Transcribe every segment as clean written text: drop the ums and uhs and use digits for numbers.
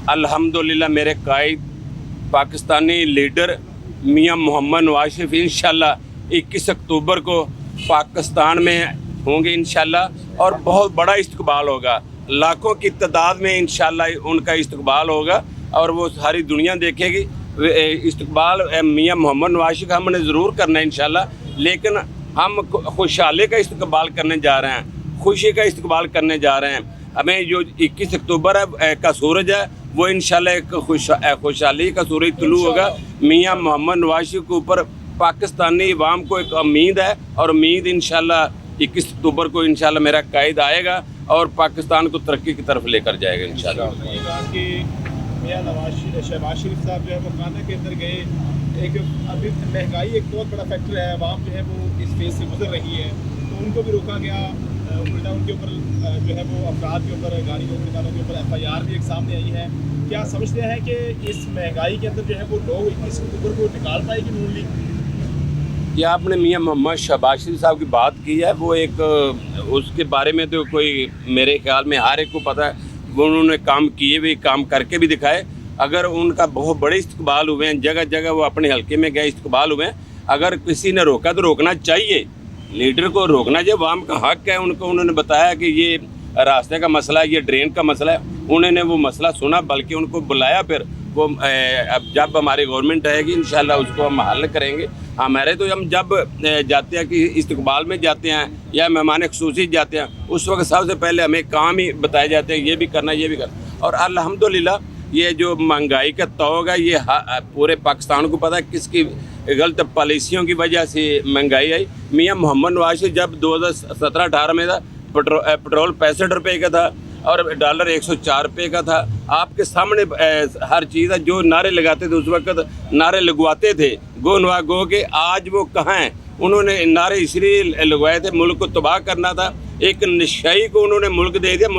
अल्हम्दुलिल्लाह मेरे कायद पाकिस्तानी लीडर मियां मोहम्मद नवाज शरीफ इंशाल्लाह 21 अक्टूबर को पाकिस्तान में होंगे इंशाल्लाह, और बहुत बड़ा इस्तकबाल होगा, लाखों की तादाद में इंशाल्लाह उनका इस्तकबाल होगा और वो सारी दुनिया देखेगी। इस्तकबाल मियां मोहम्मद नवाज शरीफ हमने ज़रूर करना है इंशाल्लाह, लेकिन हम खुशहाली का इस्तकबाल करने जा रहे हैं, खुशी का इस्तकबाल करने जा रहे हैं। हमें जो 21 अक्टूबर का सूरज है वो इंशाल्लाह एक खुशहाली का सूरज तुलू होगा। मियां मोहम्मद नवाज शरीफ के ऊपर पाकिस्तानी अवाम को एक उम्मीद है, और उम्मीद इंशाल्लाह 21 अक्टूबर को इंशाल्लाह मेरा कायद आएगा और पाकिस्तान को तरक्की की तरफ लेकर जाएगा इंशाल्लाह। मियां शहबाज शरीफ साहब जो है वो खाना के अंदर गए, एक अभी महंगाई एक बहुत बड़ा फैक्टर है, आवाम जो है वो इस फेज से गुजर रही है, तो उनको भी रोका गया, उल्टा उनके ऊपर जो है वो अफराद के ऊपर, गाड़ी रोकने वालों के ऊपर FIR भी एक सामने आई है। क्या समझते हैं कि इस महंगाई के अंदर जो है वो लोग 21 अक्टूबर को निकाल पाएगी नून लीग? ये आपने मियां मोहम्मद शहबाज शरीफ साहब की बात की है, वो एक उसके बारे में तो कोई मेरे ख्याल में हर एक को पता है, वो उन्होंने काम किए भी, काम करके भी दिखाए। अगर उनका बहुत बड़े इस्तकबाल हुए हैं, जगह जगह वो अपने हल्के में गए इस्तकबाल हुए हैं, अगर किसी ने रोका तो रोकना चाहिए, लीडर को रोकना चाहिए, आवाम का हक है। उनको उन्होंने बताया कि ये रास्ते का मसला है, ये ड्रेन का मसला है, उन्होंने वो मसला सुना, बल्कि उनको बुलाया, फिर वो अब जब हमारी गवर्नमेंट आएगी इंशाल्लाह उसको हम हल करेंगे। हमारे तो हम जब जाते हैं कि इस्तकबाल में जाते हैं या मेहमान ख़ुसूसी जाते हैं, उस वक्त सबसे पहले हमें काम ही बताए जाते हैं, ये भी करना, ये भी करना। और अल्हम्दुलिल्लाह ये जो महंगाई का तौग है, ये पूरे पाकिस्तान को पता है किसकी गलत पॉलिसियों की वजह से महंगाई आई। मियां मोहम्मद नवाज शरीफ जब 2017-18 में था, पेट्रोल 65 रुपये का था और डॉलर 104 रुपये का था। आपके सामने हर चीज़ है, जो नारे लगाते थे उस वक्त, नारे लगवाते थे गो नवा गो के, आज वो कहाँ हैं? उन्होंने नारे इसलिए लगवाए थे, मुल्क को तबाह करना था, एक नशाई को उन्होंने मुल्क दे दिया।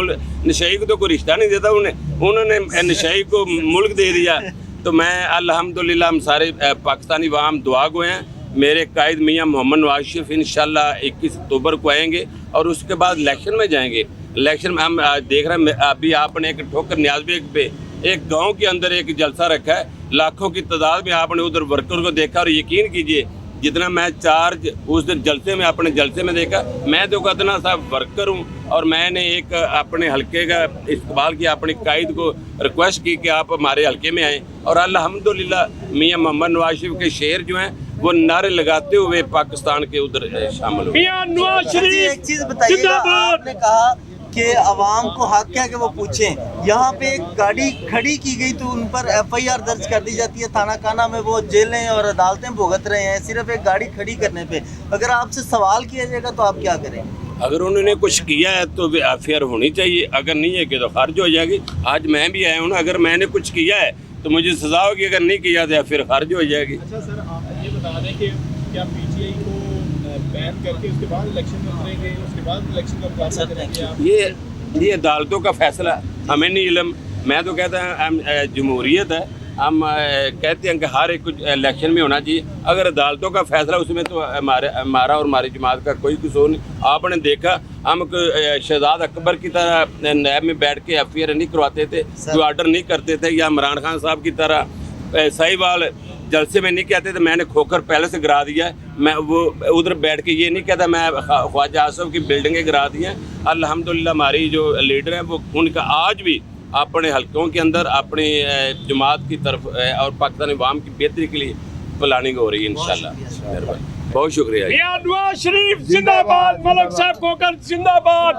नशाई को तो कोई रिश्ता नहीं देता, उन्होंने नशाई को मुल्क दे दिया। तो मैं अल्हम्दुलिल्लाह हम सारे पाकिस्तानी अवाम दुआ गो हैं, मेरे कायद मियां मोहम्मद नवाज शरीफ इंशाल्लाह 21 अक्टूबर को आएंगे और उसके बाद इलेक्शन में जाएंगे। इलेक्शन में हम देख रहे हैं, अभी आपने एक ठोकर न्याज बेग पे एक गांव के अंदर एक जलसा रखा है, लाखों की तादाद में आपने उधर वर्कर को देखा, और यकीन कीजिए जितना मैं चार्ज उस दिन जलसे में अपने जलसे में देखा, मैं तो कितना सा वर्कर हूँ, और मैंने एक अपने हल्के का इस्तकबाल किया, अपने कायद को रिक्वेस्ट की कि आप हमारे हल्के में आएँ, और अल्हम्दुलिल्लाह मियां मोहम्मद नवाज शरीफ के शेर जो हैं वो नारे लगाते हुए पाकिस्तान के उधर शामिल हुए। मियां नवाज शरीफ एक चीज बताइए, आपने कहा कि अवाम को हक है कि वो पूछें, यहाँ पे एक गाड़ी खड़ी की गई तो उन पर FIR दर्ज कर दी जाती है, थाना खाना में वो जेलें और अदालतें भुगत रहे हैं सिर्फ एक गाड़ी खड़ी करने पे। अगर आपसे सवाल किया जाएगा तो आप क्या करें? अगर उन्होंने कुछ किया है तो FIR होनी चाहिए, अगर नहीं है कि तो खारिज हो जाएगी। आज मैं भी आया हूँ ना, अगर मैंने कुछ किया है तो मुझे सजा होगी, अगर नहीं किया तो फिर खारिज हो जाएगी। अच्छा सर, आप ये बता दें कि क्या PTI को बैन करके उसके बाद इलेक्शन में उतरेंगे, उसके बाद इलेक्शन का मुकाबला करेंगे आप? ये अदालतों का फैसला, हमें नहीं इल्म। मैं तो कहता है जमहूरियत है, हम कहते हैं कि हर एक कुछ इलेक्शन में होना चाहिए। अगर अदालतों का फैसला उसमें तो हमारा और हमारी जमात का कोई कसूर नहीं। आपने देखा हम शहजाद अकबर की तरह नैब में बैठ के FIR नहीं करवाते थे, जो ऑर्डर नहीं करते थे, या इमरान खान साहब की तरह साहिवाल जलसे में नहीं कहते थे मैंने खोकर पहले से गिरा दिया है, मैं वो उधर बैठ के ये नहीं कहता मैं ख्वाजा आसफ की बिल्डिंगें गिरा दी हैं। अल्हम्दुलिल्लाह हमारी जो लीडर हैं वो उनका आज भी अपने हल्कों के अंदर अपनी जमात की तरफ और पाकिस्तानी अवाम की बेहतरी के लिए प्लानिंग हो रही है इंशाल्लाह। बहुत शुक्रिया। मियां नवाज शरीफ जिंदाबाद, मलिक साहब खोकर जिंदाबाद।